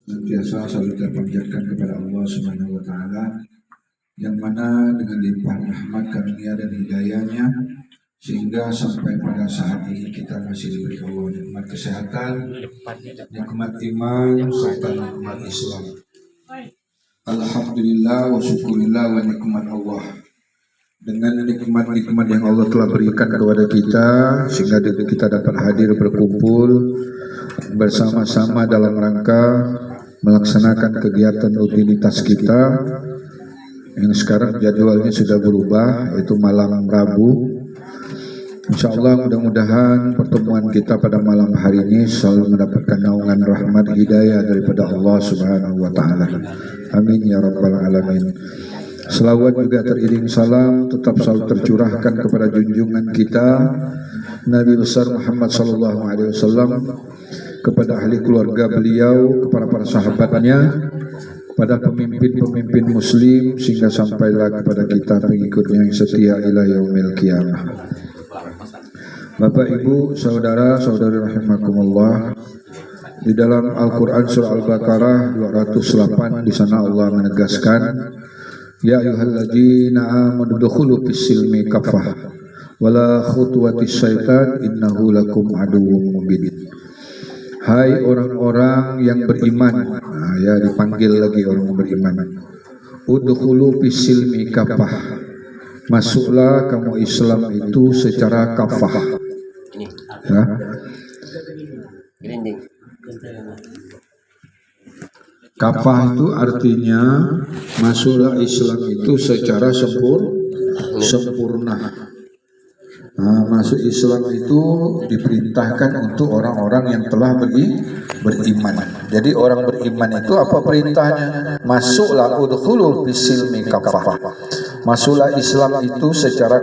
Senantiasa selalu kita panjatkan kepada Allah Subhanahu wa taala yang mana dengan limpahan rahmat karunia dan hidayahnya sehingga sampai pada saat ini kita masih diberi Allah nikmat kesehatan, nikmat iman serta nikmat Islam. Alhamdulillah wa syukurillah wa nikmat Allah. Dengan nikmat-nikmat yang Allah telah berikan kepada kita sehingga kita dapat hadir berkumpul bersama-sama dalam rangka melaksanakan kegiatan rutinitas kita yang sekarang jadwalnya sudah berubah, yaitu malam Rabu. Insya Allah mudah-mudahan pertemuan kita pada malam hari ini selalu mendapatkan naungan rahmat hidayah daripada Allah Subhanahu wa taala. Amin ya rabbal alamin. Selawat juga teriring salam tetap selalu tercurahkan kepada junjungan kita Nabi besar Muhammad sallallahu alaihi wasallam, kepada ahli keluarga beliau, kepada para sahabatnya, pada pemimpin-pemimpin muslim sehingga sampailah kepada kita pengikutnya yang setia ila yaumil qiyamah. Bapak Ibu, saudara-saudari rahimakumullah, di dalam Al-Qur'an surah Al-Baqarah 208 di sana Allah menegaskan, ya ayyuhalladzina amanu dukhulu fis-silmi kafah wala khutuwatis syaitan innahu lakum aduwwum mubin. Hai orang-orang yang beriman, ya dipanggil lagi orang beriman. Udkhulu fis-silmi kafah, masuklah kamu Islam itu secara kafah. Ya. Kafah itu artinya masuklah Islam itu secara sempurna. Masuk Islam itu diperintahkan untuk orang-orang yang telah beriman. Jadi orang beriman itu apa perintahnya? Masuklah udkhulu fis-silmi kafah. Masuklah Islam itu secara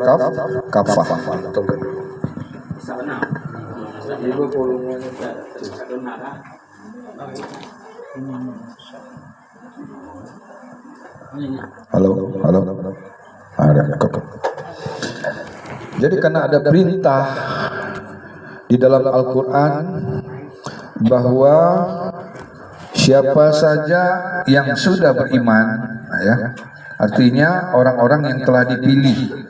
kafah. Halo. Ada. Jadi karena ada perintah di dalam Al-Quran bahwa siapa saja yang sudah beriman, ya, artinya orang-orang yang telah dipilih,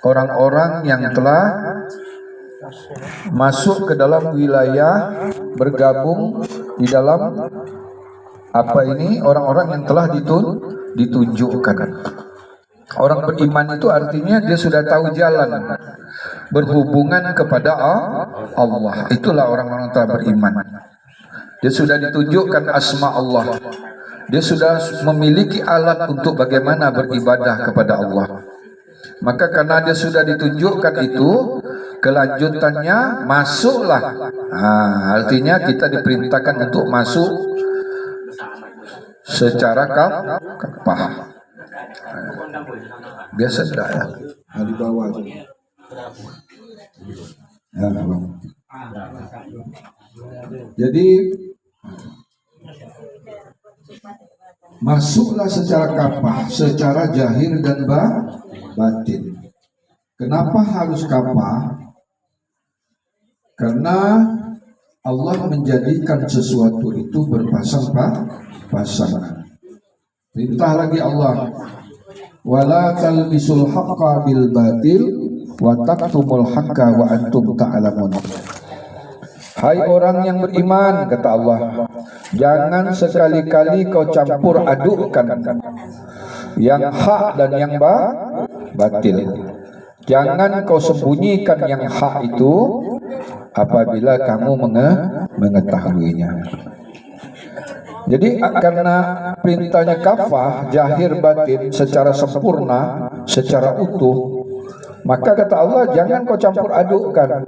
orang-orang yang telah masuk ke dalam wilayah, bergabung di dalam orang-orang yang telah ditunjukkan. Orang beriman itu artinya dia sudah tahu jalan berhubungan kepada Allah. Itulah orang-orang telah beriman. Dia sudah ditunjukkan asma Allah. Dia sudah memiliki alat untuk bagaimana beribadah kepada Allah. Maka karena dia sudah ditunjukkan itu, kelanjutannya masuklah. Artinya kita diperintahkan untuk masuk secara kafah. Biasa tidak ya? Di bawah. Jadi masuklah secara kafah, secara zahir dan batin. Kenapa harus kafah? Karena Allah menjadikan sesuatu itu berpasang-pasangan. Perintah lagi Allah, wala talbisul haqqa bil batil wa taktumul haqqa wa antum ta'lamun. Hai orang yang beriman, kata Allah, jangan sekali-kali kau campur adukkan yang hak dan yang batil. Jangan kau sembunyikan yang hak itu apabila kamu mengetahuinya. Jadi karena perintahnya kafah, zahir batin secara sempurna, secara utuh, maka kata Allah jangan kau campur adukkan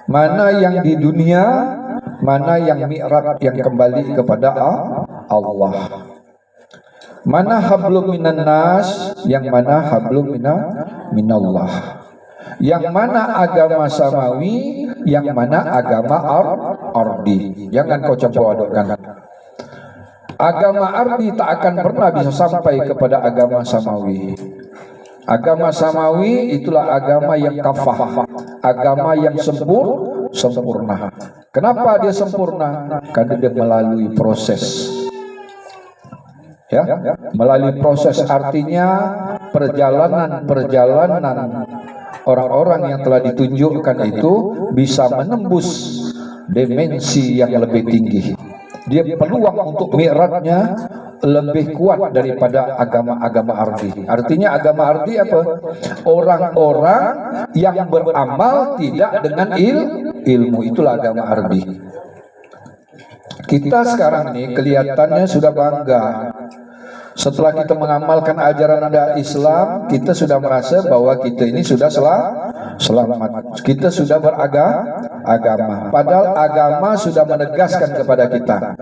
mana yang di dunia, mana yang mi'raj yang kembali kepada Allah. Mana hablum minan nas, yang mana hablum minallah. Yang mana agama samawi, yang mana agama ardi. Jangan kau campur adukkan. Agama ardi tak akan pernah bisa sampai kepada agama samawi. Agama samawi itulah agama yang kafah, agama yang sempurna. Kenapa dia sempurna? Karena dia melalui proses. Ya, melalui proses artinya perjalanan orang-orang yang telah ditunjukkan itu bisa menembus dimensi yang lebih tinggi. Dia peluang untuk mi'rajnya lebih kuat daripada agama-agama ardi. Artinya agama ardi apa? Orang-orang yang beramal tidak dengan ilmu, itulah agama ardi. Kita sekarang ini kelihatannya sudah bangga. Setelah kita mengamalkan ajaran Islam, kita sudah merasa bahwa kita ini sudah selamat. Kita sudah beragama. Padahal agama sudah menegaskan kepada kita,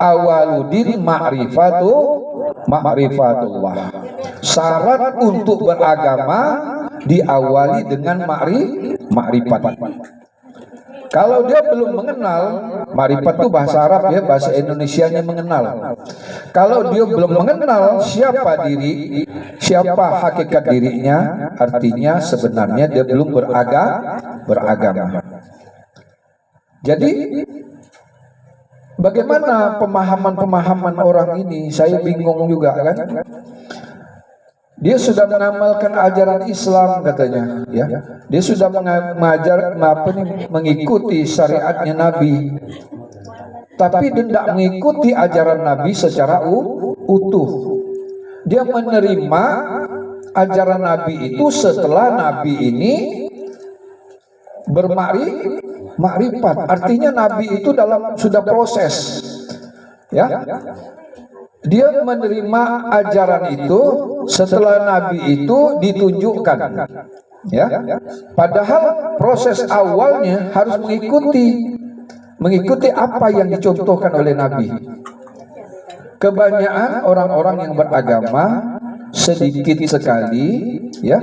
awaludin ma'rifatullah. Syarat untuk beragama diawali dengan ma'rifat. Kalau dia belum mengenal, ma'rifat itu bahasa Arab ya, bahasa Indonesianya mengenal. Kalau dia belum mengenal siapa hakikat dirinya, artinya sebenarnya dia belum beragama. Jadi bagaimana pemahaman orang ini? Saya bingung juga kan. Dia sudah mengamalkan ajaran Islam katanya, ya. Dia sudah mengikuti syariatnya Nabi, tapi tidak mengikuti ajaran Nabi secara utuh. Dia menerima ajaran Nabi itu setelah Nabi ini bermakrifat. Artinya Nabi itu sudah proses, ya. Dia menerima ajaran itu setelah Nabi itu ditunjukkan, ya. Padahal proses awalnya harus mengikuti apa yang dicontohkan oleh Nabi. Kebanyakan orang-orang yang beragama sedikit sekali, ya,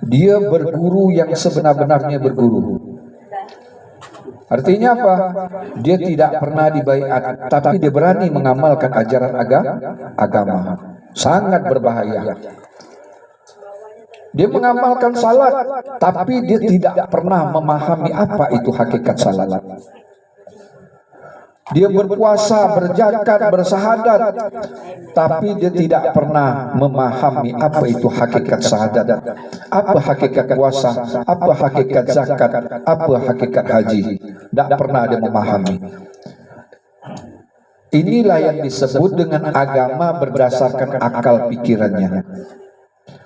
dia berguru yang sebenar-benarnya berguru. Artinya apa? Dia tidak pernah dibaiat, tapi dia berani mengamalkan ajaran agama. Sangat berbahaya. Dia mengamalkan salat, tapi dia tidak pernah memahami apa itu hakikat salat. Dia berpuasa, berzakat, bersahadat, tapi dia tidak pernah memahami apa itu hakikat syahadat, apa hakikat puasa, apa hakikat zakat, apa hakikat haji. Tidak pernah dia memahami. Inilah yang disebut dengan agama berdasarkan akal pikirannya.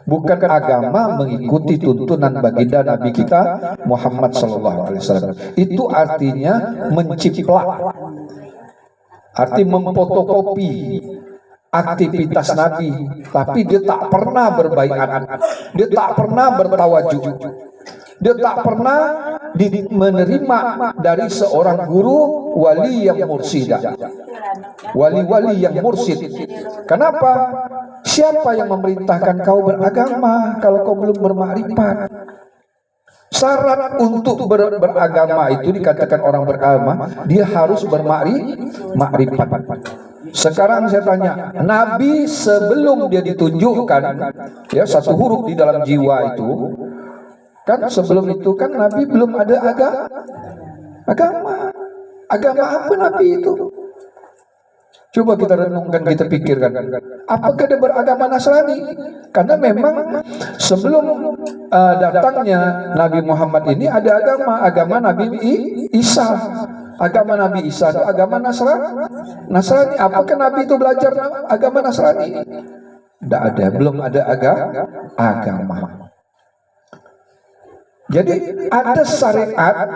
Bukan agama mengikuti tuntunan baginda Nabi kita Muhammad SAW. Itu artinya menciplak, arti memfotokopi aktivitas Nabi, tapi dia tak pernah berbaiat, dia tak pernah bertawajuh, dia tak pernah menerima dari seorang guru wali yang mursyida, wali-wali yang mursyid. Kenapa? Siapa yang memerintahkan kau beragama kalau kau belum bermakrifat? Syarat untuk beragama itu dikatakan orang beragama, dia harus bermakrifat. Sekarang saya tanya, Nabi sebelum dia ditunjukkan, ya, satu huruf di dalam jiwa itu, kan sebelum itu kan Nabi belum ada agama. Agama apa Nabi itu? Coba kita renungkan, kita pikirkan. Apakah dia beragama Nasrani? Karena memang sebelum datangnya Nabi Muhammad ini ada agama Nabi Isa. Agama Nabi Isa itu agama Nasrani. Apakah Nabi itu belajar agama Nasrani? Tidak ada, belum ada agama. Jadi ada syariat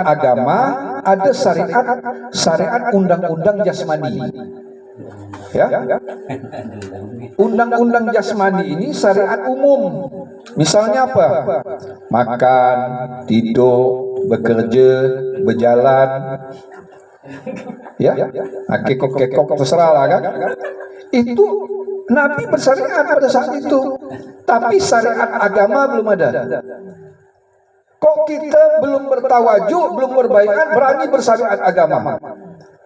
agama, ada syariat undang-undang jasmani. Ya. Undang-undang jasmani ini syariat umum. Misalnya apa? Makan, tidur, bekerja, berjalan. Ya, kekok terserah lah kan. Itu Nabi bersyariat pada saat itu, tapi syariat agama belum ada. Kok kita belum bertawajuh, belum berbaiat, berani bersyariat agama?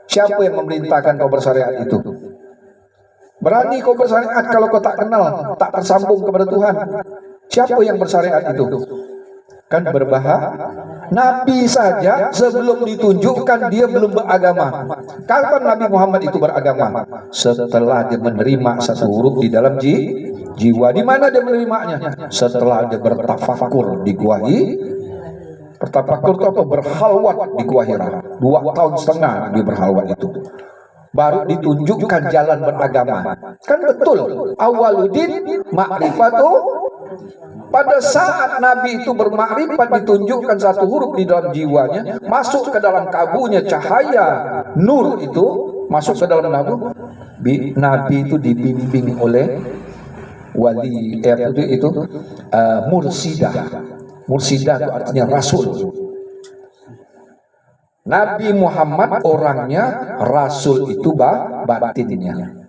Siapa yang memerintahkan kau bersyariat itu? Berani kau bersyariat kalau kau tak kenal, tak tersambung kepada Tuhan? Siapa yang bersyariat itu? Kan Nabi saja sebelum ditunjukkan dia belum beragama. Kapan Nabi Muhammad itu beragama? Setelah dia menerima satu huruf di dalam jiwa. Di mana dia menerimanya? Setelah dia bertafakur di Gua Hira. Bertafakur itu apa? Berhalwat di Gua Hira. 2 tahun setengah dia berhalwat itu. Baru ditunjukkan jalan beragama. Kan betul. Awaludin ma'rifatu. Pada saat Nabi itu bermakrifat, ditunjukkan satu huruf di dalam jiwanya, masuk ke dalam kalbunya cahaya nur itu, masuk ke dalam Nabi itu dibimbing oleh wali itu mursidah. Mursidah itu artinya rasul. Nabi Muhammad orangnya, rasul itu batinnya.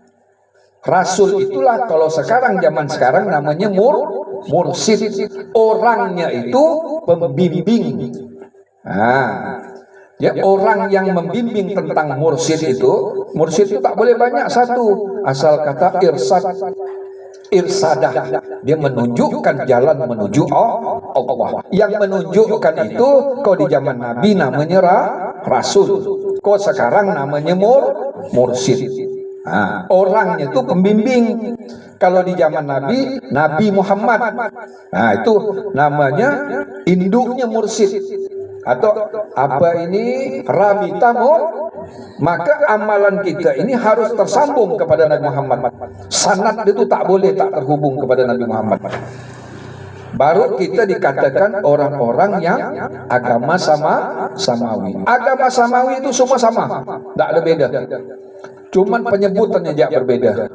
Rasul itulah kalau sekarang zaman sekarang namanya mursid. Orangnya itu pembimbing. Ya, orang yang membimbing tentang mursid itu tak boleh banyak, satu, asal kata irsadah, dia menunjukkan jalan menuju Allah. Yang menunjukkan itu kau di zaman Nabi namanya rasul, kau sekarang namanya mursid. Orangnya itu pembimbing. Kalau di zaman Nabi Muhammad, itu namanya induknya mursid atau apa ini rabita. Maka amalan kita ini harus tersambung kepada Nabi Muhammad. Sanad itu tak boleh tak terhubung kepada Nabi Muhammad. Baru kita dikatakan orang-orang yang agama samawi. Agama samawi itu semua sama, tak ada beda. Cuman penyebutannya aja berbeda.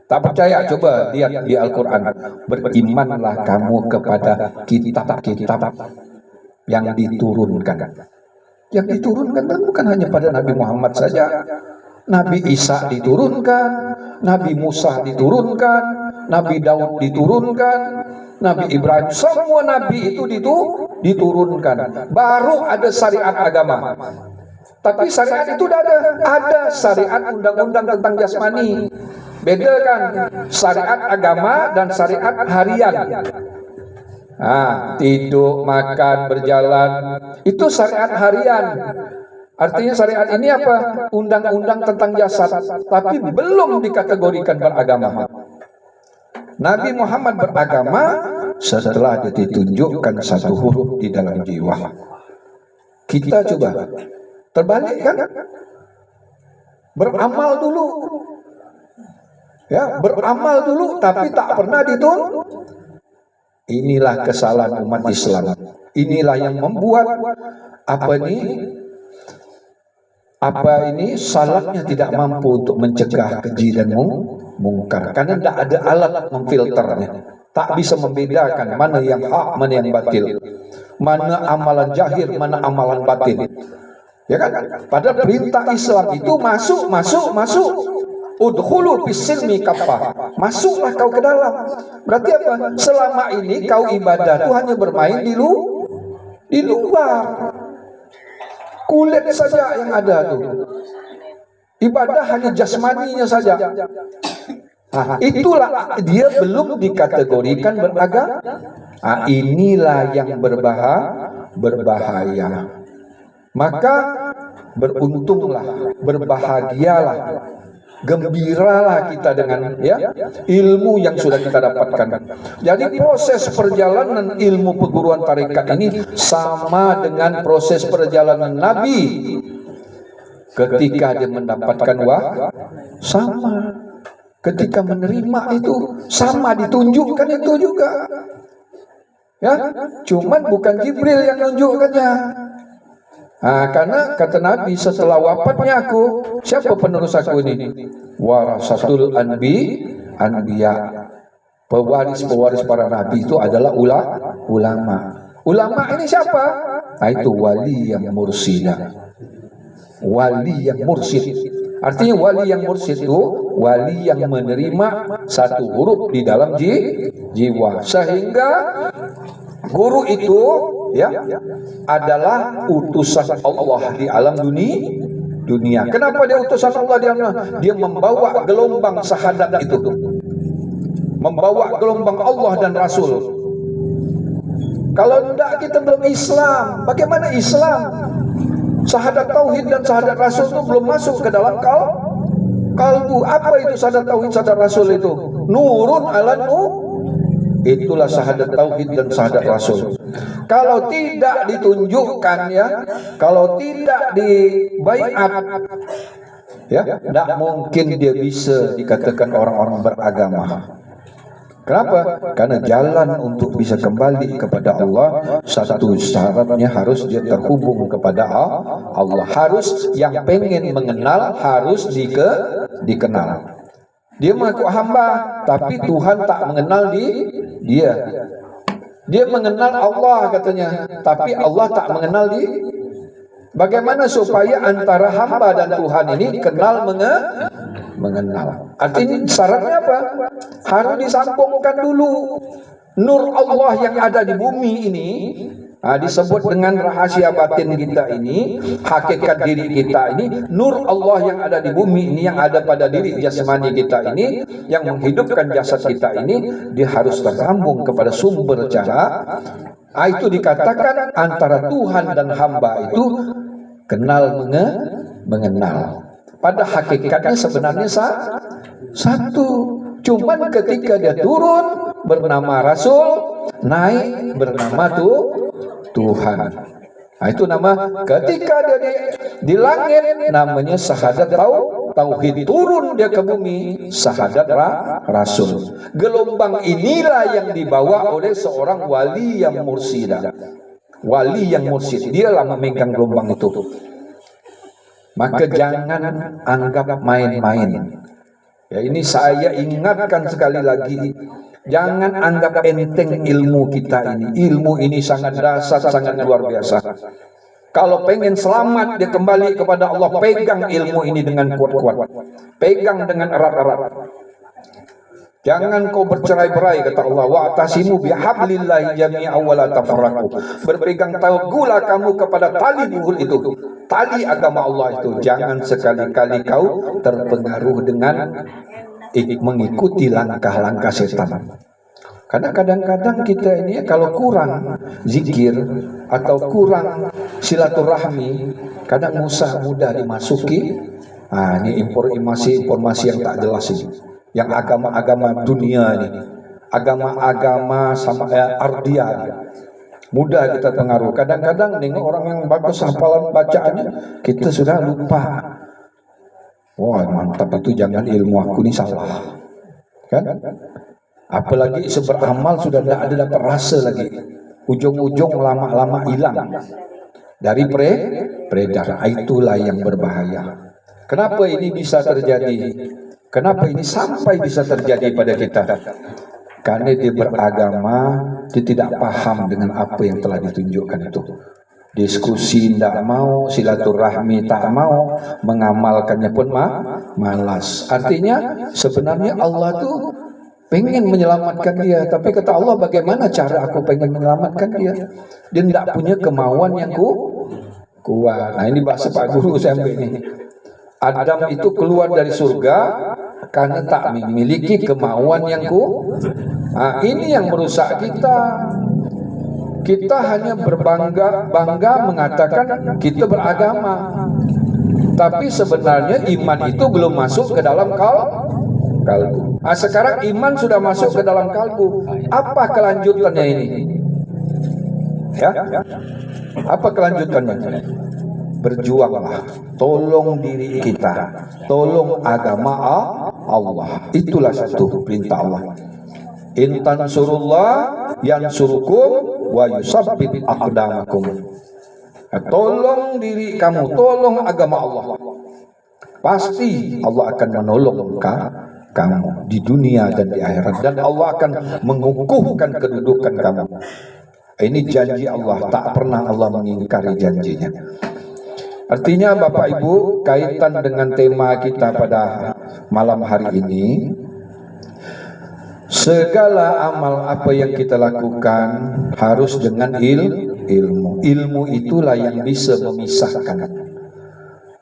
Tak percaya, coba lihat di Al-Quran. Berimanlah kamu kepada kitab-kitab yang diturunkan. Yang diturunkan kan bukan hanya pada Nabi Muhammad saja. Nabi Isa diturunkan, Nabi Musa diturunkan, Nabi Daud diturunkan, Nabi Ibrahim, semua Nabi itu diturunkan. Baru ada syariat agama. Tapi syariat itu ada syariat undang-undang tentang jasmani. Bedakan syariat agama dan syariat harian. Tidur, makan, berjalan, itu syariat harian. Artinya syariat ini apa? Undang-undang tentang jasad, tapi belum dikategorikan beragama. Nabi Muhammad beragama setelah ditunjukkan satu huruf di dalam jiwa. Kita coba terbalik kan? Beramal dulu. Ya, beramal dulu tapi tak pernah Inilah kesalahan umat Islam. Inilah yang membuat salatnya tidak mampu untuk mencegah keji dan mungkar. Karena tidak ada alat memfilternya. Tak bisa membedakan mana yang hak, mana yang batil. Mana amalan jahir, mana amalan batin. Ya kan? Pada perintah Islam itu masuk. Udkhulu bisilmi kaffah. Masuklah kau ke dalam. Berarti apa? Selama ini kau ibadah itu hanya bermain di luar. Kulit saja yang ada tuh. Ibadah hanya jasmaninya saja. Itulah dia belum dikategorikan beragama. Inilah yang berbahaya. Maka beruntunglah, berbahagialah, gembiralah kita dengan ilmu yang sudah kita dapatkan. Jadi proses perjalanan ilmu perguruan tarekat ini sama dengan proses perjalanan Nabi ketika dia mendapatkan sama. Ketika menerima itu sama, ditunjukkan itu juga. Ya, cuman bukan Jibril yang menunjukkannya. Karena kata Nabi, setelah wafatnya aku, siapa penerus aku ini? Warasatul anbiya. Pewaris para nabi itu adalah ulama. Ulama ini siapa? Itu wali yang mursidah. Wali yang mursid. Artinya wali yang mursid itu wali yang menerima satu huruf di dalam jiwa. Sehingga guru itu adalah utusan Allah di alam dunia. Kenapa dia utusan Allah di alam? Dia membawa gelombang syahadat itu, membawa gelombang Allah dan Rasul. Kalau tidak kita belum Islam. Bagaimana Islam? Syahadat tauhid dan syahadat rasul itu belum masuk ke dalam kalbu. Apa itu syahadat tauhid, syahadat rasul itu? Nurun ala nur. Itulah syahadat tauhid dan syahadat rasul. Kalau tidak ditunjukkan ya, kalau tidak dibaiat ya, tidak mungkin dia bisa dikatakan orang-orang beragama. Kenapa? Karena jalan untuk bisa kembali kepada Allah, satu syaratnya harus dia terhubung kepada Allah. Harus yang pengen mengenal harus dikenal. Dia mengaku hamba, tapi Tuhan tak mengenal dia. Dia mengenal Allah katanya, tapi Allah tak mengenal dia. Bagaimana supaya antara hamba dan Tuhan ini kenal mengenal? Artinya syaratnya apa? Harus disambungkan dulu. Nur Allah yang ada di bumi ini, disebut dengan rahasia batin kita ini, hakikat diri kita ini, nur Allah yang ada di bumi ini, yang ada pada diri jasmani kita ini, yang menghidupkan jasad kita ini, dia harus tersambung kepada sumber cahaya. Itu dikatakan antara Tuhan dan hamba itu kenal mengenal. Pada hakikatnya sebenarnya satu. Cuman ketika dia turun bernama Rasul, naik bernama Tuhan. Itu nama ketika dia di langit namanya syahadat tauhid, turun dia ke bumi syahadat Rasul. Gelombang inilah yang dibawa oleh seorang wali yang mursyid. Wali yang mursyid, dialah memegang gelombang itu. Maka jangan anggap main-main. Ya, ini saya ingatkan sekali lagi, jangan anggap enteng ilmu kita ini. Ilmu ini sangat dasar, sangat luar biasa. Kalau pengen selamat dia kembali kepada Allah, pegang ilmu ini dengan kuat-kuat, pegang dengan erat-erat. Jangan kau bercerai-berai, kata Allah, wa'tasimu bihablillahi jami'an wa la tafarraqu. Berpegang teguhlah kamu kepada tali buhul itu, tali agama Allah itu. Jangan sekali-kali kau terpengaruh dengan mengikuti langkah-langkah setan. Karena kadang-kadang kita ini kalau kurang zikir atau kurang silaturahmi, kadang mudah dimasuki. Ini informasi yang tak jelas ini. Yang agama-agama dunia ini, agama-agama sama ardia, mudah kita pengaruh. Kadang-kadang dengan orang yang bagus hafalan bacaannya, kita sudah lupa. Wah mantap itu, jangan ilmu aku ini salah, kan? Apalagi seberamal sudah tidak ada dapat rasa lagi. Ujung-ujung lama-lama hilang dari peredaran. Itulah yang berbahaya. Kenapa ini bisa terjadi? Kenapa ini sampai bisa terjadi pada kita? Karena dia beragama, dia tidak paham dengan apa yang telah ditunjukkan itu. Diskusi tidak mau, silaturahmi tak mau, mengamalkannya pun malas. Artinya sebenarnya Allah tuh pengen menyelamatkan dia, tapi kata Allah, bagaimana cara aku pengen menyelamatkan dia? Dia tidak punya kemauan yang kuat. Nah ini bahasa Pak Guru saya ambil ini. Adam itu keluar dari surga karena tak memiliki kemauan yang ini yang merusak kita. Kita hanya bangga mengatakan kita beragama, tapi sebenarnya iman itu belum masuk ke dalam kalbu. Sekarang iman sudah masuk ke dalam kalbu. Apa kelanjutannya ini? Ya, apa kelanjutannya? Berjuanglah, tolong diri kita, tolong agama Allah. Itulah satu perintah Allah. In tansurullah yansurukum wa yusabbit aqdamakum. Tolong diri kamu, tolong agama Allah. Pasti Allah akan menolong kamu di dunia dan di akhirat, dan Allah akan mengukuhkan kedudukan kamu. Ini janji Allah, tak pernah Allah mengingkari janjinya. Artinya Bapak Ibu, kaitan dengan tema kita pada malam hari ini, segala amal apa yang kita lakukan harus dengan ilmu. Ilmu itulah yang bisa memisahkan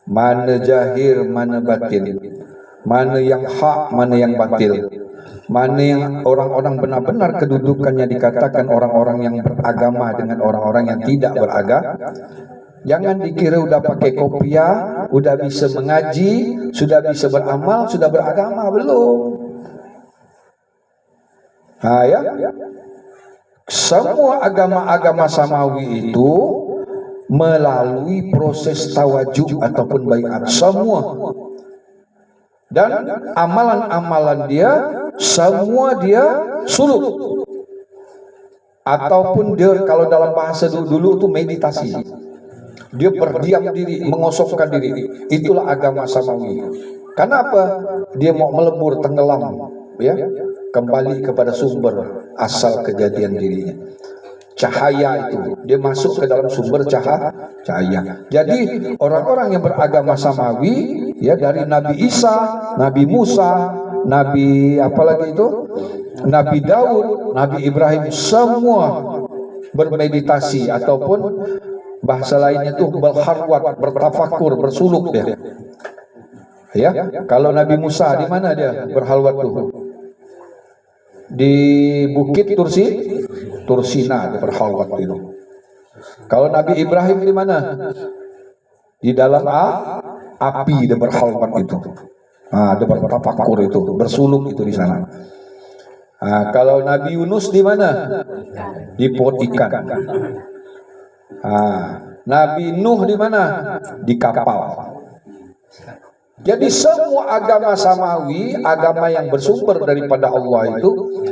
mana jahir, mana batil, mana yang hak, mana yang batil, Mana yang orang-orang benar-benar kedudukannya dikatakan orang-orang yang beragama dengan orang-orang yang tidak beragama. Jangan dikira udah pakai kopiah, udah bisa mengaji, sudah bisa beramal, sudah beragama, belum. Ya. Semua agama-agama samawi itu melalui proses tawajuh ataupun baiat semua. Dan amalan-amalan dia semua dia suluk. Ataupun dia kalau dalam bahasa dulu itu meditasi. Dia berdiam diri, mengosongkan diri. Itulah agama samawi. Kenapa? Dia mau melebur, tenggelam, ya, kembali kepada sumber asal kejadian dirinya. Cahaya itu, dia masuk ke dalam sumber cahaya. Jadi orang-orang yang beragama samawi, ya, dari Nabi Isa, Nabi Musa, Nabi apalagi itu, Nabi Daud, Nabi Ibrahim, semua bermeditasi ataupun bahasa lainnya itu berharwat, bertafakur, bersuluk dia. Ya, kalau Nabi Musa di mana dia berhalwat tuh? Di Bukit Tursina dia berhalwat itu. Kalau Nabi Ibrahim di mana? Di dalam api dia berhalwat itu. Dia bertafakur itu, bersuluk itu di sana. Kalau Nabi Yunus di mana? Di pot ikan. Nabi Nuh di mana? Di kapal. Jadi semua agama samawi, agama yang bersumber daripada Allah itu,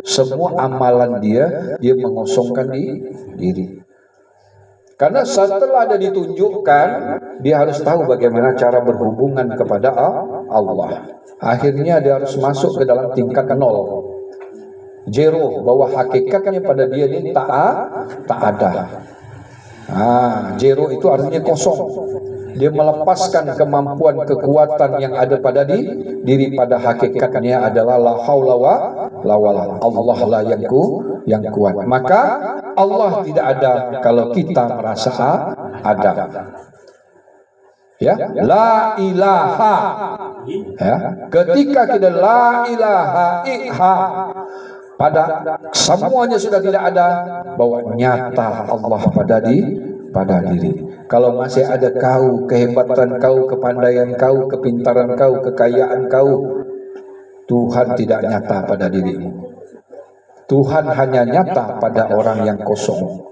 semua amalan dia mengosongkan diri. Karena setelah ada ditunjukkan, dia harus tahu bagaimana cara berhubungan kepada Allah. Akhirnya dia harus masuk ke dalam tingkat nol, zero, bahwa hakikatnya pada dia ini tak ada. Zero itu artinya kosong. Dia melepaskan kemampuan kekuatan yang ada pada diri, pada hakikatnya adalah la haula wa la wala. Allah lah yang kuat. Maka Allah tidak ada kalau kita merasa ada. Ya, la ilaha. Ya, ketika kita la ilaha iha, pada semuanya sudah tidak ada, bahwa nyata Allah pada diri. Kalau masih ada kau, kehebatan kau, kepandaian kau, kepintaran kau, kekayaan kau, Tuhan tidak nyata pada dirimu. Tuhan hanya nyata pada orang yang kosong,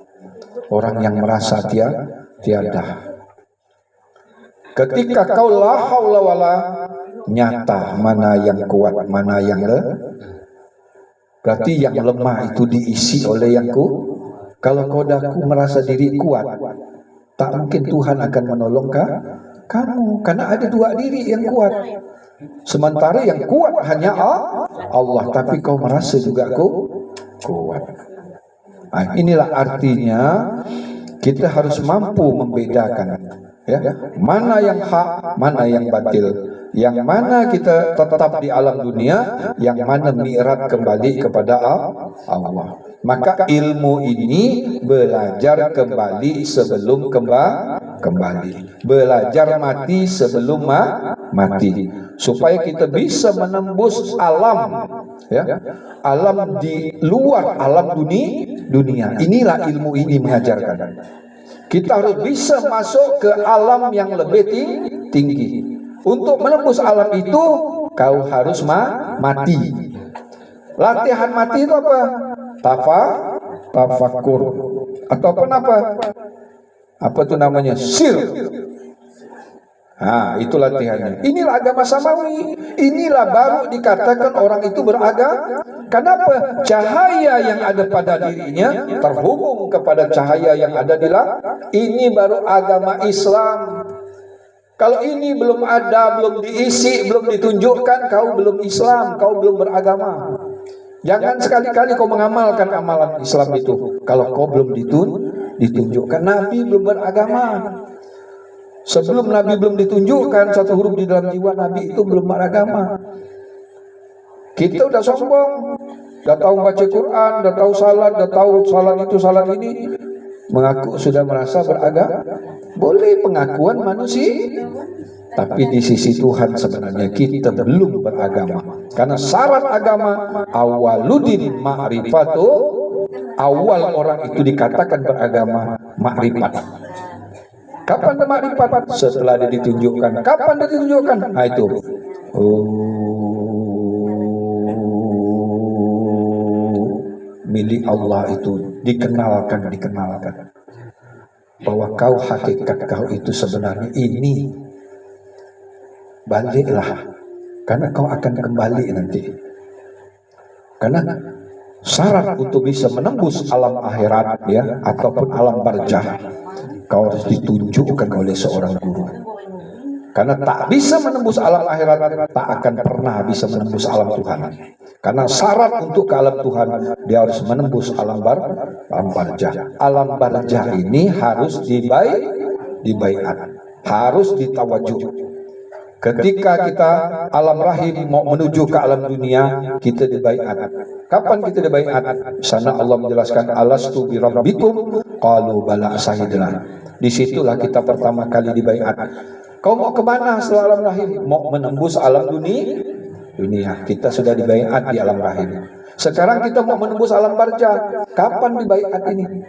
orang yang merasa tiada. Ketika kau la haula wala, nyata mana yang kuat, mana yang berarti yang lemah itu diisi oleh yang Kalau kau merasa diri kuat, tak mungkin Tuhan akan menolong kamu, karena ada dua diri yang kuat. Sementara yang kuat hanya Allah, tapi kau merasa juga kuat. Inilah artinya kita harus mampu membedakan, ya, mana yang hak, mana yang batil. Yang mana kita tetap di alam dunia, yang mana mi'raj kembali kepada Allah. Maka ilmu ini belajar kembali sebelum kembali. Belajar mati sebelum mati. Supaya kita bisa menembus alam, ya, alam di luar alam dunia. Inilah ilmu ini mengajarkan. Kita harus bisa masuk ke alam yang lebih tinggi. Untuk menembus alam itu, kau harus mati. Latihan mati itu apa? Tafakur. Ataupun apa? Apa itu namanya? Sir. Itu latihannya. Inilah agama samawi. Inilah baru dikatakan orang itu beragama. Kenapa? Cahaya yang ada pada dirinya terhubung kepada cahaya yang ada di langit. Ini baru agama Islam. Kalau ini belum ada, belum diisi, belum ditunjukkan, kau belum Islam, kau belum beragama. Jangan sekali-kali kau mengamalkan amalan Islam itu kalau kau belum ditunjukkan. Nabi belum beragama. Sebelum Nabi belum ditunjukkan satu huruf di dalam jiwa Nabi itu belum beragama. Kita udah sombong, udah tahu baca Quran, udah tahu salat, udah tahu salat itu salat ini, mengaku sudah merasa beragama. Boleh pengakuan manusia, tapi di sisi Tuhan sebenarnya kita belum beragama. Karena syarat agama awaludin ma'rifatu, awal orang itu dikatakan beragama makrifat. Kapan dia makrifat? Setelah dia ditunjukkan. Kapan dia ditunjukkan? Nah itu. Milik Allah itu dikenalkan bahwa kau hakikat kau itu sebenarnya ini. Baliklah, karena kau akan kembali nanti. Karena syarat untuk bisa menembus alam akhirat ya ataupun alam barzah, kau harus ditunjukkan oleh seorang guru. Karena tak bisa menembus alam akhirat, tak akan pernah bisa menembus alam Tuhan. Karena syarat untuk ke alam Tuhan, dia harus menembus alam barzah. Alam barzah ini harus dibaiat, harus ditawajuh. Ketika kita alam rahim mau menuju ke alam dunia, kita dibaiat. Kapan kita dibaiat? Sana Allah menjelaskan, alastu bi rabbikum qalu bala syahidna. Disitulah kita pertama kali dibaiat. Kau mau ke mana setelah alam rahim? Mau menembus alam dunia. Kita sudah dibaiat di alam rahim. Sekarang kita mau menembus alam barzah. Kapan dibaiat ini?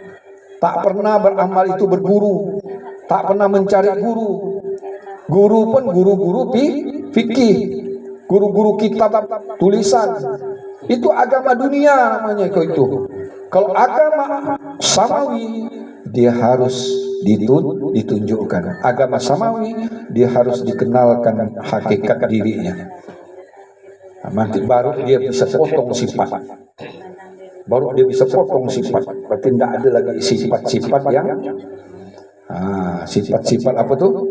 Tak pernah beramal itu berguru, tak pernah mencari guru. Guru pun guru-guru fikih, guru-guru kitab tulisan. Itu agama dunia namanya itu. Kalau agama samawi, dia harus ditunjukkan. Agama samawi, dia harus dikenalkan hakikat dirinya. Nanti baru dia bisa potong sifat. Berarti tidak ada lagi sifat-sifat yang sifat-sifat apa tuh?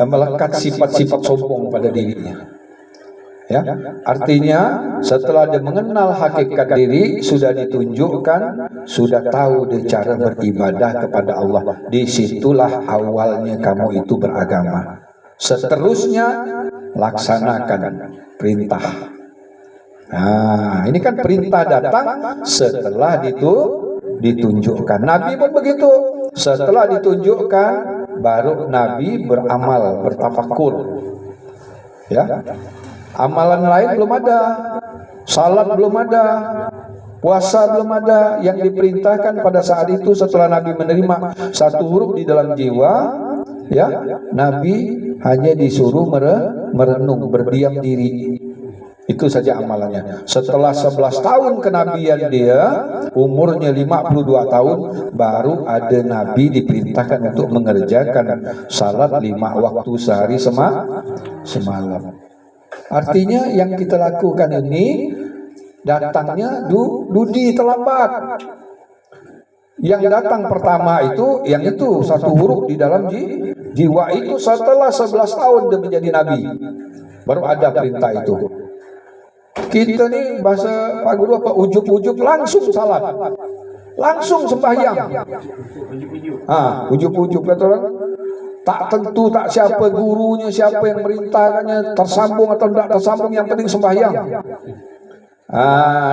Melekat sifat-sifat sombong pada dirinya. Ya, artinya setelah dia mengenal hakikat diri, sudah ditunjukkan, sudah tahu dia cara beribadah kepada Allah. Disitulah awalnya kamu itu beragama. Seterusnya laksanakan perintah. Nah, ini kan perintah datang setelah ditunjukkan. Nabi pun begitu. Setelah ditunjukkan, baru Nabi beramal, bertafakur. Ya, amalan lain belum ada, salat belum ada, puasa belum ada. Yang diperintahkan pada saat itu setelah Nabi menerima satu huruf di dalam jiwa, ya, Nabi hanya disuruh merenung, berdiam diri. Itu saja amalannya. Setelah 11 tahun kenabian dia, umurnya 52 tahun, baru ada Nabi diperintahkan untuk mengerjakan salat 5 waktu sehari semalam. Artinya yang kita lakukan ini datangnya dudi terlambat. Yang datang pertama itu, yang itu satu huruf di dalam jiwa itu setelah 11 tahun dia menjadi Nabi, baru ada perintah itu. Kita nih bahasa Pak Guru apa, ujub-ujub langsung salat, langsung sembahyang. Ujub-ujub kata orang, tak tentu, tak siapa gurunya, siapa yang merintahkannya, tersambung atau tidak tersambung, yang penting sembahyang.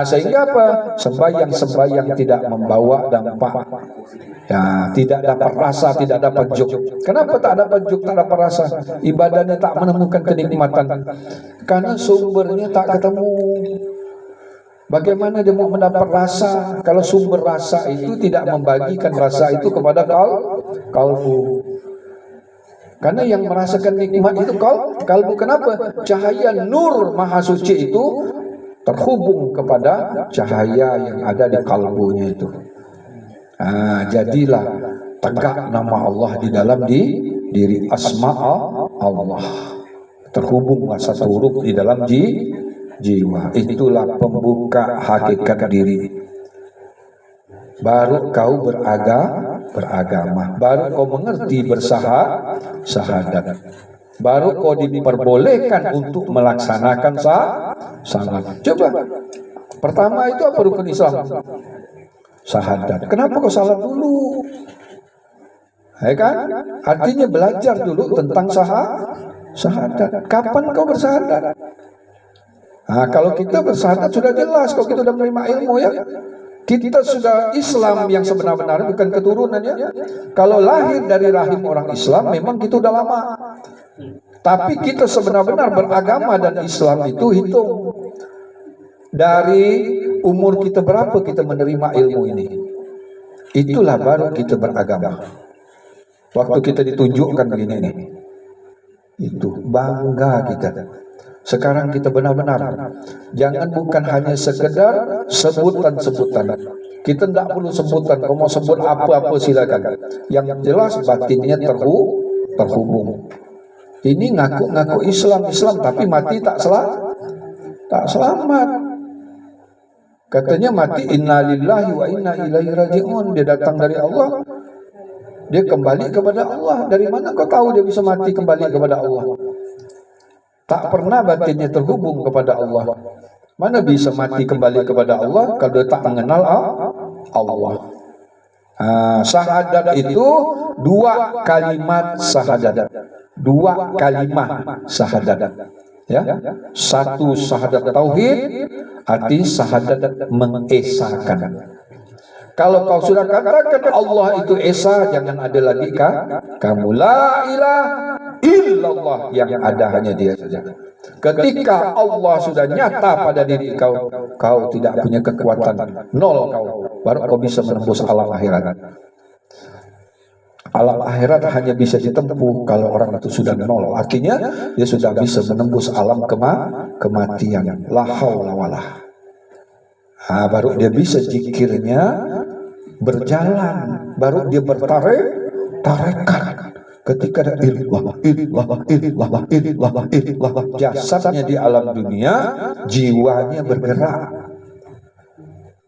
Sehingga apa? Sembahyang tidak membawa dampak, ya, tidak dapat rasa, tidak dapat juk. Kenapa tak dapat juk, tak dapat rasa? Ibadahnya tak menemukan kenikmatan, karena sumbernya tak ketemu. Bagaimana dia mau mendapat rasa kalau sumber rasa itu tidak membagikan rasa itu kepada kalbu? Karena yang merasakan nikmat itu kalbu. Kenapa? Cahaya nur maha suci itu terhubung kepada cahaya yang ada di kalbunya itu. Jadilah tegak nama Allah di dalam diri, asma Allah. Terhubunglah satu huruf di dalam jiwa. Itulah pembuka hakikat diri. Baru kau beragama, baru kau mengerti bersahadat, baru kau diperbolehkan untuk melaksanakan salat. Coba, pertama itu apa rukun Islam? Sahadat. Kenapa kau salat dulu? Ya kan? Artinya belajar dulu tentang sahadat. Kapan kau bersahadat? Kalau kita bersahadat sudah jelas, kalau kita sudah menerima ilmu, ya. Kita sudah Islam yang sebenar-benarnya, bukan keturunannya. Kalau lahir dari rahim orang Islam memang kita udah lama. Tapi kita sebenar-benar beragama dan Islam itu hitung dari umur kita berapa kita menerima ilmu ini. Itulah baru kita beragama. Waktu kita ditunjukkan begini nih, itu bangga kita. Sekarang kita benar-benar, jangan bukan hanya sekedar sebutan-sebutan. Kita tidak perlu sebutan, kalau mau sebut apa-apa silakan. Yang jelas batinnya terhubung. Ini ngaku-ngaku Islam, tapi mati tak selamat. Katanya mati innalillahi wa inna ilaihi raji'un. Dia datang dari Allah, dia kembali kepada Allah. Dari mana kau tahu dia bisa mati kembali kepada Allah? Tak pernah batinnya terhubung kepada Allah. Mana bisa mati kembali kepada Allah kalau dia tak mengenal Allah? Syahadat itu dua kalimat syahadat. Dua kalimat syahadat. Ya, satu syahadat tauhid, arti syahadat mengesakan. Kalau kau sudah katakan Allah itu esa, jangan ada lagi kamu. La ilaha illallah, yang ada hanya Dia saja. Ketika Allah sudah nyata pada diri kau, kau tidak punya kekuatan, nol kau, baru kau bisa menembus alam akhirat. Alam akhirat hanya bisa ditempuh kalau orang itu sudah nol. Artinya dia sudah bisa menembus alam kematian. La haula wala. Baru dia bisa zikirnya berjalan, baru dia tarekat. Ketika ada illallah, jasadnya di alam dunia, jiwanya bergerak.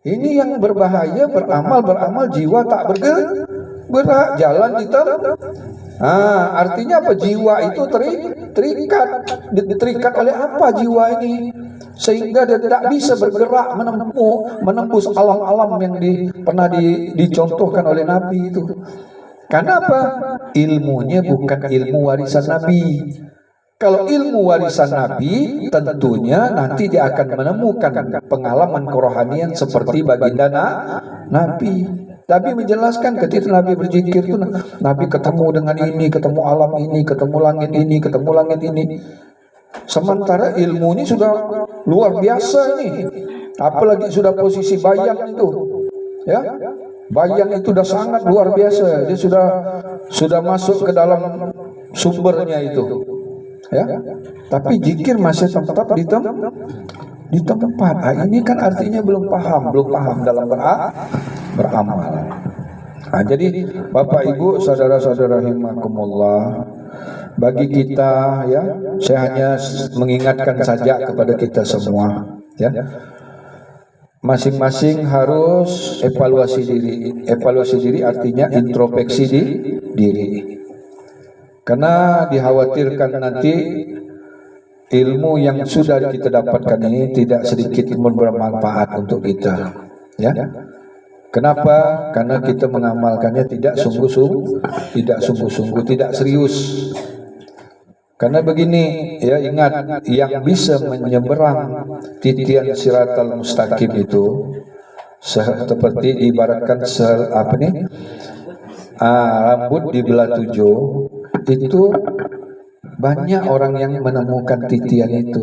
Ini yang berbahaya, beramal, jiwa tak bergerak, jalan di artinya apa? Jiwa itu terikat oleh apa jiwa ini? Sehingga dia tidak bisa bergerak menembus alam-alam yang pernah dicontohkan oleh Nabi itu. Karena apa? Ilmunya bukan ilmu warisan Nabi. Kalau ilmu warisan Nabi, tentunya nanti dia akan menemukan pengalaman kerohanian seperti baginda Nabi. Nabi menjelaskan ketika Nabi berzikir itu, Nabi ketemu dengan ini, ketemu alam ini, ketemu langit ini. Sementara ilmu ini sudah luar biasa nih. Apalagi sudah posisi bayang itu. Ya. Bayang itu sudah sangat luar biasa. Dia sudah masuk ke dalam sumbernya itu. Ya. Tapi zikir masih tetap di tempat. Ini kan artinya belum paham dalam beramal. Jadi Bapak Ibu, saudara-saudara rahimakumullah, bagi kita ya, saya hanya mengingatkan saja kepada kita semua ya. Masing-masing harus evaluasi diri. Evaluasi diri artinya introspeksi diri. Karena dikhawatirkan nanti ilmu yang sudah kita dapatkan ini tidak sedikit pun bermanfaat untuk kita ya. Kenapa? Karena kita mengamalkannya tidak sungguh-sungguh, tidak serius. Karena begini, ya ingat, yang bisa menyeberang titian siratal mustaqim itu seperti diibaratkan rambut dibelah 7, itu banyak orang yang menemukan titian itu,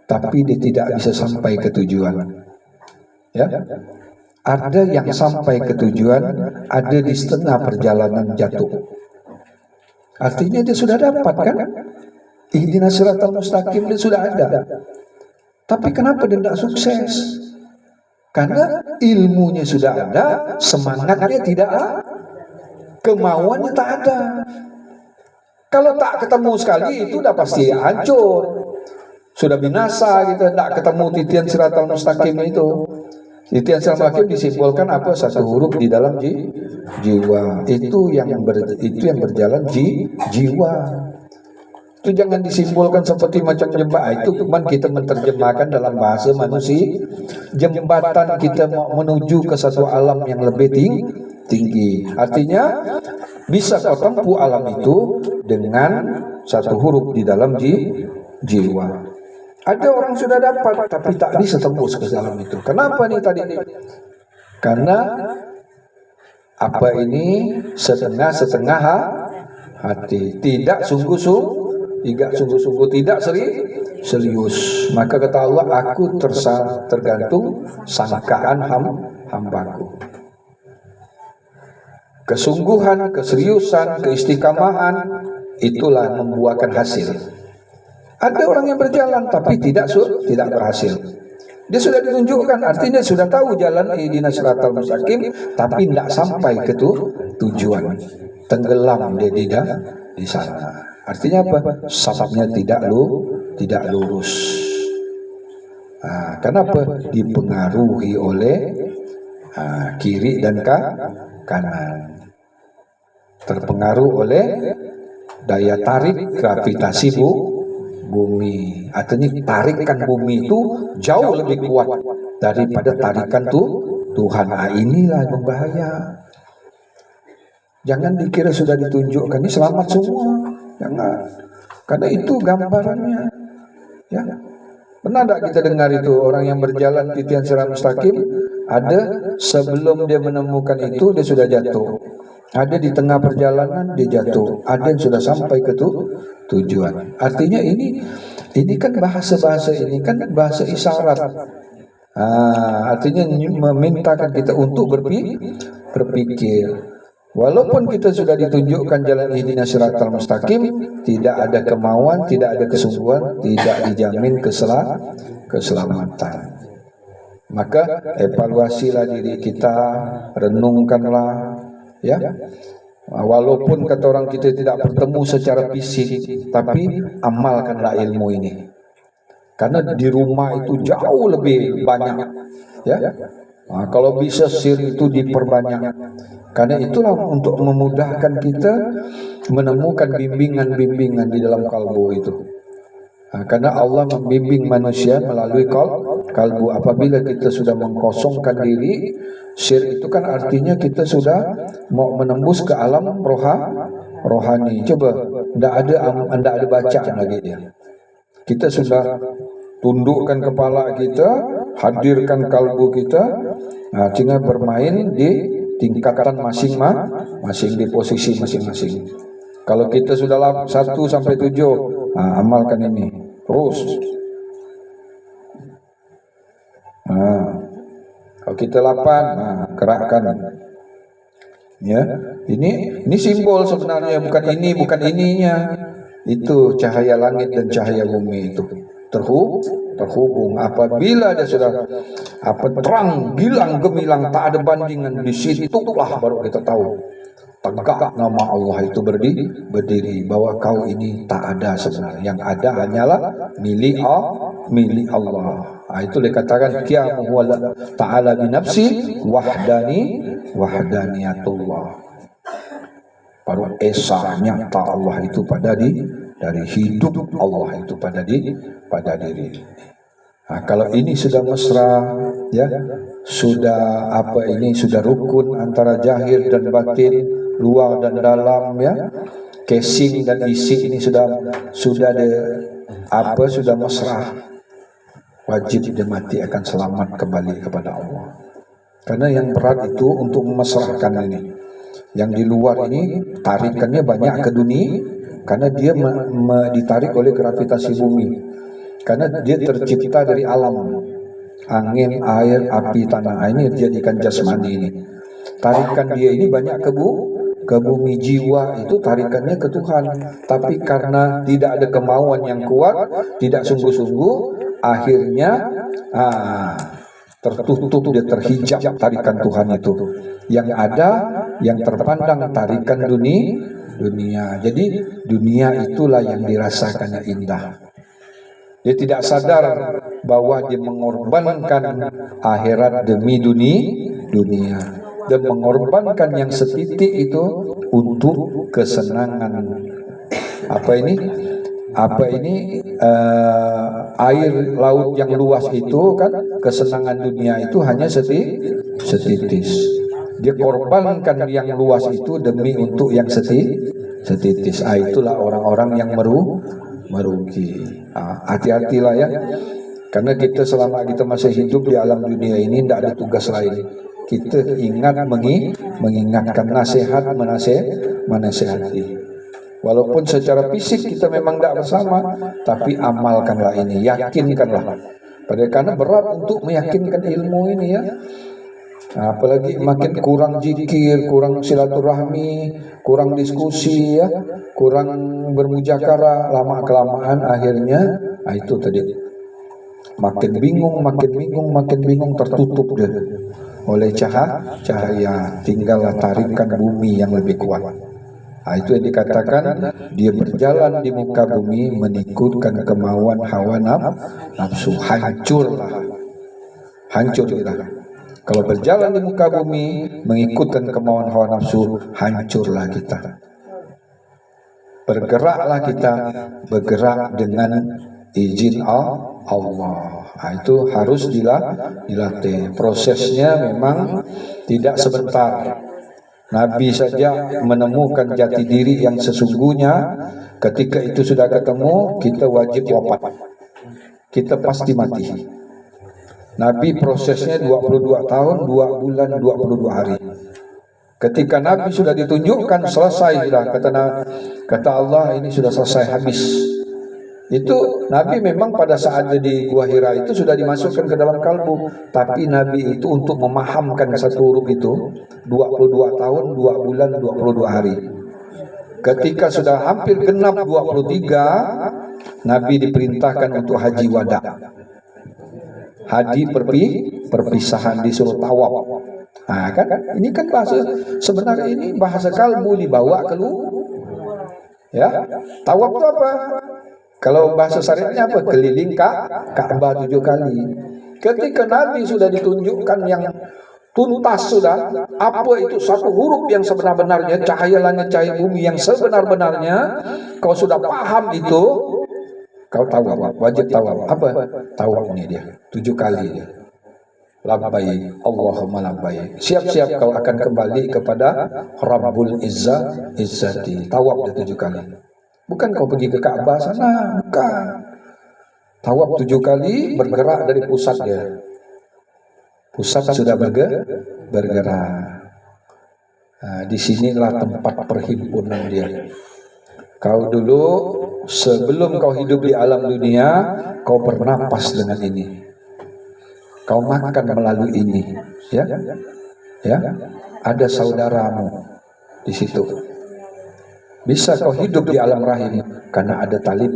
tapi dia tidak bisa sampai ke tujuan. Ya. Ada yang sampai ke tujuan, ada di setengah perjalanan jatuh. Artinya dia sudah dapat kan? Ihdinas siratal mustaqim dia sudah ada. Tapi kenapa dia tidak sukses? Karena ilmunya sudah ada, semangatnya tidak ada, kemauannya tak ada. Kalau tak ketemu sekali itu sudah pasti hancur, sudah binasa gitu. Tidak ketemu titian siratal mustaqim itu. Titian siratal mustaqim disimbolkan apa? Satu huruf di dalam jiwa. Itu yang berjalan jiwa. Itu jangan disimbolkan seperti macam jembatan. Itu cuma kita menerjemahkan dalam bahasa manusia. Jembatan kita menuju ke satu alam yang lebih tinggi. Artinya bisa kau tempuh alam itu dengan satu huruf di dalam jiwa. Ada orang sudah dapat tapi tak bisa tembus ke dalam itu. Kenapa nih tadi? Karena apa ini setengah-setengah hati, tidak sungguh-sungguh, tidak serius. Maka kata Allah, aku tergantung sangkaan hambaku. Kesungguhan, keseriusan, keistiqamahan, itulah membuahkan hasil. Ada orang yang berjalan tapi tidak berhasil. Dia sudah ditunjukkan, artinya sudah tahu jalan ihdinas siratal mustaqim, tapi tidak sampai ke tujuan. Tenggelam dia di sana. Artinya apa? Sababnya tidak lurus. Kenapa? Dipengaruhi oleh kiri dan kanan. Terpengaruh oleh daya tarik gravitasi bumi. Artinya tarikan bumi itu jauh lebih kuat daripada tarikan Tuhan. Inilah yang berbahaya. Jangan dikira sudah ditunjukkan ini selamat semua. Jangan. Karena itu gambarannya. Ya. Pernah tidak kita dengar itu orang yang berjalan titian siratal mustaqim, ada sebelum dia menemukan itu dia sudah jatuh. Ada di tengah perjalanan dia jatuh, ada yang sudah sampai ke tujuan. Artinya ini kan bahasa ini kan bahasa isyarat. Artinya memintakan kita untuk berpikir. Walaupun kita sudah ditunjukkan jalan ihdinas siratal mustaqim, tidak ada kemauan, tidak ada kesungguhan, tidak dijamin keselamatan. Maka evaluasilah diri kita, renungkanlah. Ya, walaupun kata orang kita tidak bertemu secara fisik, tapi amalkanlah ilmu ini. Karena di rumah itu jauh lebih banyak. Ya, kalau bisa sir itu diperbanyak. Karena itulah untuk memudahkan kita menemukan bimbingan-bimbingan di dalam kalbu itu. Karena Allah membimbing manusia melalui kalbu. Apabila kita sudah mengkosongkan diri, sir itu kan artinya kita sudah mau menembus ke alam rohani. Coba, tidak ada bacaan lagi dia. Kita sudah tundukkan kepala kita, hadirkan kalbu kita, sehingga bermain di tingkatan masing-masing, di posisi masing-masing. Kalau kita sudah 1 sampai 7, amalkan ini terus. Kalau kita 8, gerakkan. Ya, ini simbol sebenarnya, bukan ininya. Itu cahaya langit dan cahaya bumi itu terhubung. Apabila dia sudah terang, gilang, gemilang, tak ada bandingan, di situlah baru kita tahu tegak nama Allah itu berdiri bahwa kau ini tak ada sebenarnya, yang ada hanyalah milik Allah. Itu dikatakan qiyamu ta'ala binafsi wahdaniyatullah. Baru esanya ta Allah itu dari hidup Allah itu pada diri. Kalau ini sudah mesra, ya, sudah sudah rukun antara zahir dan batin, luar dan dalam, ya, casing dan isi ini sudah mesra, wajib dia mati akan selamat kembali kepada Allah. Karena yang berat itu untuk memesrahkan ini. Yang di luar ini tarikannya banyak ke dunia, karena dia ditarik oleh gravitasi bumi. Karena dia tercipta dari alam, angin, air, api, tanah. Ini dijadikan jasmani ini. Tarikan dia ini banyak ke bumi. Jiwa itu tarikannya ke Tuhan. Tapi karena tidak ada kemauan yang kuat, tidak sungguh-sungguh, akhirnya tertutup, dia terhijab tarikan Tuhan itu. Yang ada, yang terpandang tarikan dunia. Jadi dunia itulah yang dirasakannya indah. Dia tidak sadar bahwa dia mengorbankan akhirat demi dunia. Dan mengorbankan yang setitik itu untuk kesenangan. Air laut yang luas itu kan, kesenangan dunia itu hanya setitis. Dia korbankan yang luas itu demi untuk yang setitis. Itulah orang-orang yang merugi. Hati-hatilah ya. Karena kita selama kita masih hidup di alam dunia ini tidak ada tugas lain. kita ingat mengingatkan, nasihat menasehati. Walaupun secara fisik kita memang tidak bersama, tapi amalkanlah ini, yakinkanlah. Padahal karena berat untuk meyakinkan ilmu ini ya. Apalagi makin kurang zikir, kurang silaturahmi, kurang diskusi ya, kurang bermujakara, lama kelamaan akhirnya itu tadi makin bingung, tertutup dia oleh cahaya, tinggallah tarikan bumi yang lebih kuat. Itu yang dikatakan dia berjalan di muka bumi mengikutkan kemauan hawa nafsu, hancurlah. Kalau berjalan di muka bumi mengikutkan kemauan hawa nafsu, hancurlah kita. Bergeraklah kita, bergerak dengan izin Allah. Itu harus dilatih. Prosesnya memang tidak sebentar. Nabi saja menemukan jati diri yang sesungguhnya. Ketika itu sudah ketemu, kita wajib wafat. Kita pasti mati. Nabi prosesnya 22 tahun, 2 bulan, 22 hari. Ketika Nabi sudah ditunjukkan selesai sudah, kata Allah ini sudah selesai, habis. Itu Nabi memang pada saat di Gua Hira itu sudah dimasukkan ke dalam kalbu, tapi Nabi itu untuk memahamkan satu huruf itu 22 tahun, 2 bulan, 22 hari. Ketika sudah hampir genap 23, Nabi diperintahkan untuk haji wada. Haji perpisahan, disuruh tawaf. Kan ini kan bahasa sebenarnya, ini bahasa kalbu dibawa ya. Tawaf itu apa? Kalau bahasa syariatnya apa? Keliling Ka'bah 7 kali. Ketika Nabi sudah ditunjukkan yang tuntas sudah, apa itu satu huruf yang sebenar-benarnya, cahaya langit, cahaya bumi yang sebenar-benarnya, kau sudah paham itu, kau tawaf, wajib tawaf. Apa tawaf ini dia? 7 kali dia. Labbaik Allahumma labbaik. Siap-siap kau akan kembali kepada Rabbul Izzati. Tawaf dia 7 kali. Bukan kau pergi ke Ka'bah sana, bukan. Tawaf 7 kali, bergerak dari pusat dia. Pusat sudah bergerak. Disinilah tempat perhimpunan dia. Kau dulu sebelum kau hidup di alam dunia, kau bernapas dengan ini. Kau makan melalui ini, ya. Ada saudaramu di situ. Bisa kau hidup di alam rahim karena ada tali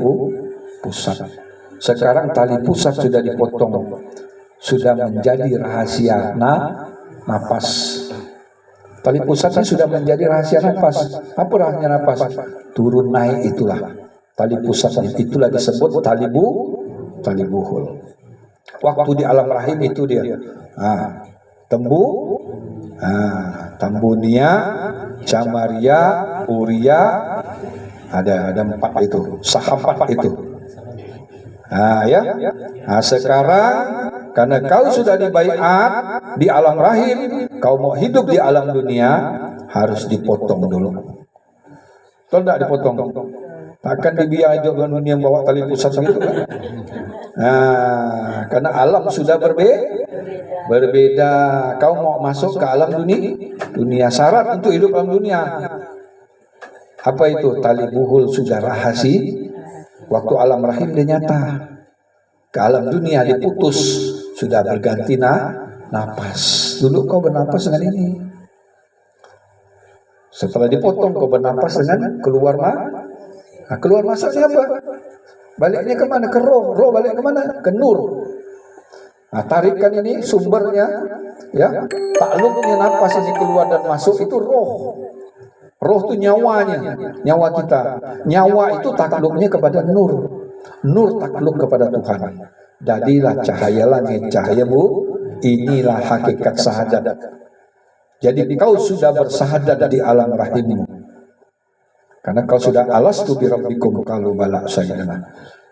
pusat. Sekarang tali pusat sudah dipotong, sudah menjadi rahasia napas. Tali pusatnya sudah menjadi rahasia napas. Apa rahasia napas? Turun naik itulah tali pusatnya. Itulah disebut tali buhul. Waktu di alam rahim itu dia. Tambunia, Camaria, Uria, ada 4 itu, sahabat itu. Sekarang karena kau sudah dibaiat di alam rahim, kau mau hidup di alam dunia harus dipotong dulu. Kalau tidak dipotong, takkan dibiarkan hidup di dunia bawa tali pusat gitu kan? Karena alam sudah berbeda. Kau mau masuk ke alam dunia, syarat untuk hidup alam dunia. Apa itu? Tali buhul sudah rahasia. Waktu alam rahim dia nyata. Ke alam dunia diputus, sudah berganti napas. Dulu kau bernapas dengan ini. Setelah dipotong kau bernapas dengan keluar keluar masanya apa? Baliknya kemana? Ke roh. Roh balik kemana? Ke nur. Tarikan ini sumbernya, ya, takluknya napas ini keluar dan masuk itu roh. Roh itu nyawanya, nyawa kita. Nyawa itu takluknya kepada nur. Nur takluk kepada Tuhan. Jadilah cahaya langit, cahayamu. Inilah hakikat syahadat. Jadi kau sudah bersahadat di alam rahimmu. Karena kau sudah alastu bi rabbikum qalu bala sayyidina.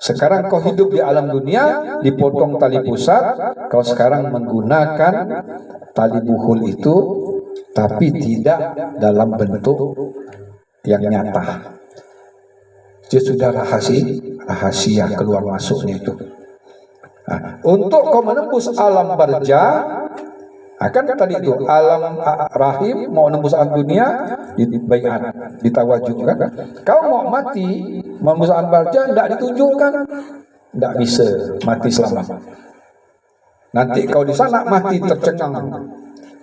Sekarang kau hidup di alam dunia, dipotong tali pusat, kau sekarang menggunakan tali buhul itu, tapi tidak dalam bentuk yang nyata. Dia sudah rahasia keluar masuknya itu. Untuk kau menembus alam barja, Akan tadi itu alam rahim mau nembus alam dunia dibaiat, ditawajuk kan. Kau mau mati menembus alam barja tidak ditunjukkan, tidak bisa mati selamat. Nanti kau di sana mati tercengang.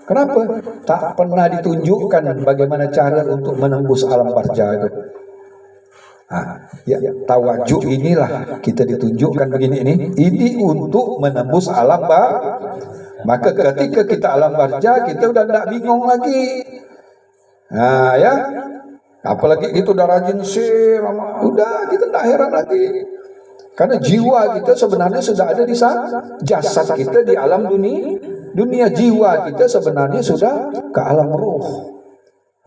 Kenapa? Tak pernah ditunjukkan bagaimana cara untuk menembus alam barja itu. Ya, tawajuk inilah kita ditunjukkan begini ini untuk menembus alam barja. Maka ketika kita alam barja, kita udah tidak bingung lagi. Ya, apalagi kita udah rajin sir, udah kita tidak heran lagi. Karena jiwa kita sebenarnya sudah ada di sana. Jasad kita di alam dunia jiwa kita sebenarnya sudah ke alam roh.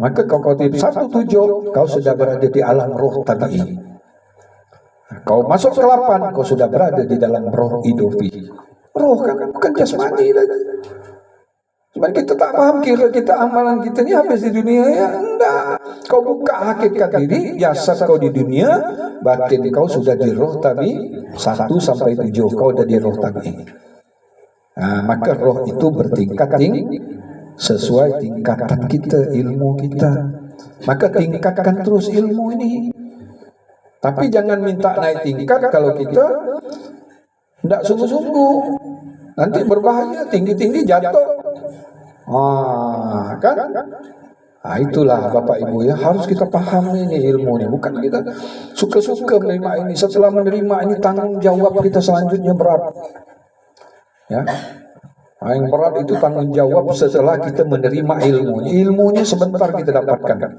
Maka kau 1-7, kau sudah berada di alam roh tadi. Kau masuk ke 8, kau sudah berada di dalam roh idofi. Roh kan bukan jasmani lagi. Cuma kita tak paham, kira kita amalan kita ni habis di dunia ya. Enggak. Kau buka hakikat diri, jasad kau di dunia, batin kau sudah di roh tadi 1-7, kau sudah di roh tadi. Maka roh itu bertingkat sesuai tingkatan kita, ilmu kita. Maka tingkatkan terus ilmu ini. Tapi jangan minta naik tingkat kalau kita tidak sungguh-sungguh, nanti berbahaya, tinggi-tinggi jatuh. Kan? Itulah Bapak Ibu ya, harus kita paham ini ilmu ini. Bukan kita suka-suka menerima ini. Setelah menerima ini, tanggung jawab kita selanjutnya berat. Ya, yang berat itu tanggung jawab setelah kita menerima ilmunya. Ilmunya sebentar kita dapatkan.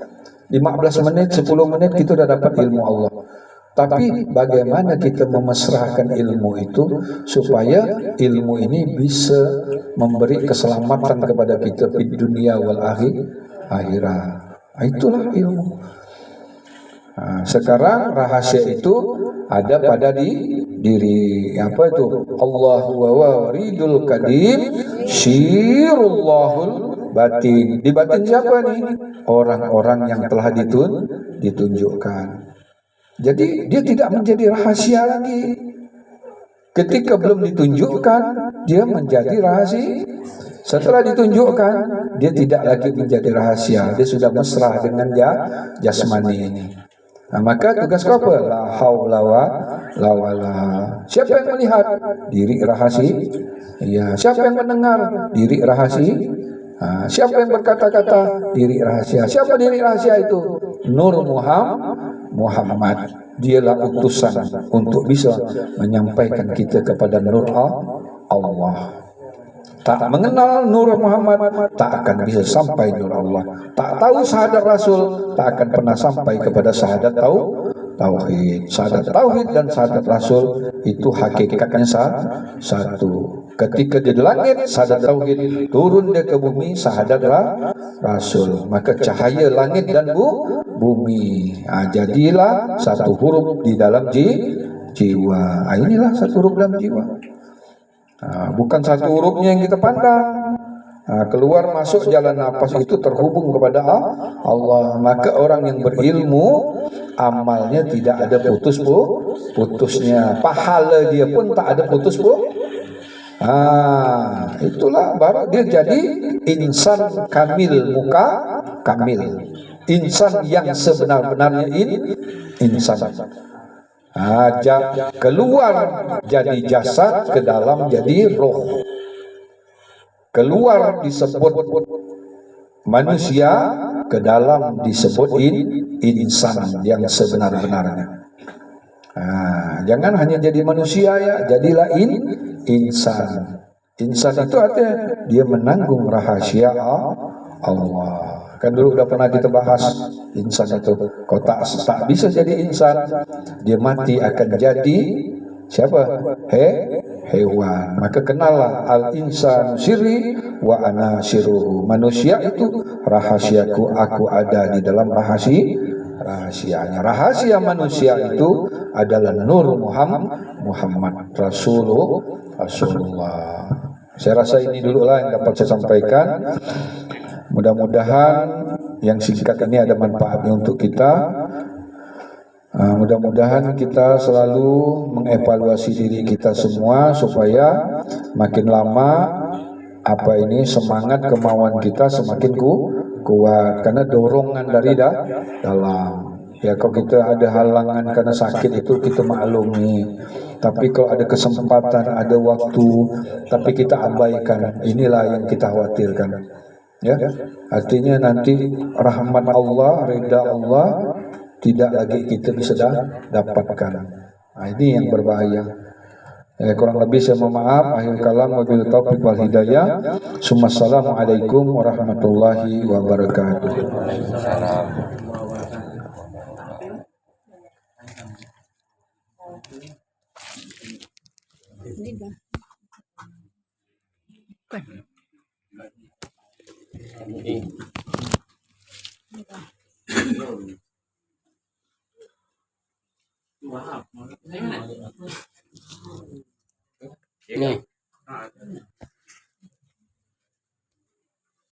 15 menit, 10 menit kita sudah dapat ilmu Allah. Tapi bagaimana kita memesrahkan ilmu itu supaya ilmu ini bisa memberi keselamatan kepada kita di dunia wal akhirat. Itulah ilmu. Sekarang rahasia itu ada pada diri apa itu? Allahu waridul kadim syirullahul batin. Di batin siapa nih? Orang-orang yang telah ditunjukkan. Jadi dia tidak menjadi rahasia lagi. Ketika belum ditunjukkan, dia menjadi rahasia. Setelah ditunjukkan, dia tidak lagi menjadi rahasia. Dia sudah mesra dengan jasmani ini. Maka tugas kau apa? La haula la wala. Siapa yang melihat? Diri rahasia. Ya, siapa yang mendengar? Diri rahasia. Siapa yang berkata-kata? Diri rahasia. Siapa diri rahasia itu? Nur Muhammad. Dialah utusan untuk bisa menyampaikan kita kepada nur Allah. Tak mengenal nur Muhammad, tak akan bisa sampai nur Allah. Tak tahu syahadat Rasul, tak akan pernah sampai kepada syahadat tauhid. Syahadat tauhid dan syahadat Rasul itu hakikatnya satu. Ketika di langit syahadat tauhid, turun dia ke bumi syahadat Rasul. Maka cahaya langit dan bumi. Jadilah satu huruf di dalam jiwa. Inilah satu huruf dalam jiwa. Bukan satu hurufnya yang kita pandang. Keluar masuk jalan nafas itu terhubung kepada Allah. Maka orang yang berilmu, amalnya tidak ada putusnya. Pahala dia pun tak ada putus. Itulah baru dia jadi insan kamil, muka kamil. Insan yang sebenar-benarnya insan. Keluar jadi jasad, ke dalam jadi roh. Keluar disebut manusia, ke dalam disebut insan yang sebenar-benarnya. Jangan hanya jadi manusia ya, jadilah insan. Insan itu artinya dia menanggung rahasia Allah. Kan dulu udah pernah kita bahas insan itu. Kau tak bisa jadi insan, dia mati akan jadi siapa? Hewan. Maka kenallah al-insanu sirri wa ana sirruhu. Manusia itu rahasiaku, aku ada di dalam rahasianya. Rahasia manusia itu adalah Nur Muhammad Rasulullah. Saya rasa ini dululah yang dapat saya sampaikan. Mudah-mudahan yang singkat ini ada manfaatnya untuk kita. Mudah-mudahan kita selalu mengevaluasi diri kita semua supaya makin lama apa ini semangat kemauan kita semakin kuat karena dorongan dari dalam. Ya kalau kita ada halangan karena sakit itu kita maklumi. Tapi kalau ada kesempatan, ada waktu, tapi kita abaikan, inilah yang kita khawatirkan. Ya, artinya nanti rahmat Allah, ridha Allah tidak lagi kita bisa dapatkan. Nah, ini yang berbahaya. Kurang lebih saya mohon maaf. Akhir kalam, wabillahi taufiq wal hidayah. Assalamualaikum warahmatullahi wabarakatuh. Ini